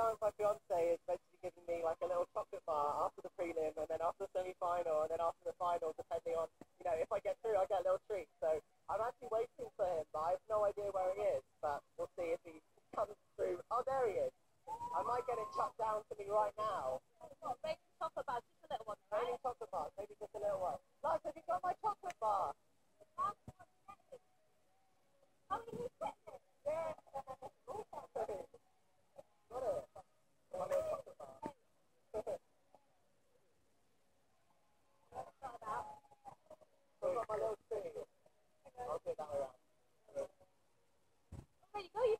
Lauren, my fiance, is basically giving me like a little chocolate bar after the prelim, and then after the semi-final, and then after the final, depending on, if I get through, I get a little treat. So I'm actually waiting for him, but I have no idea where he is. But we'll see if he comes through. Oh, there he is. I might get it chucked down to me right now. What, baking chocolate bar? Just a little one, right? Maybe chocolate bar, maybe just a little one. Lars, have you got my chocolate bar? How many you get there? Yeah. Got it. My little chocolate bar. I've got my little tree. I'll do that around. There you go, you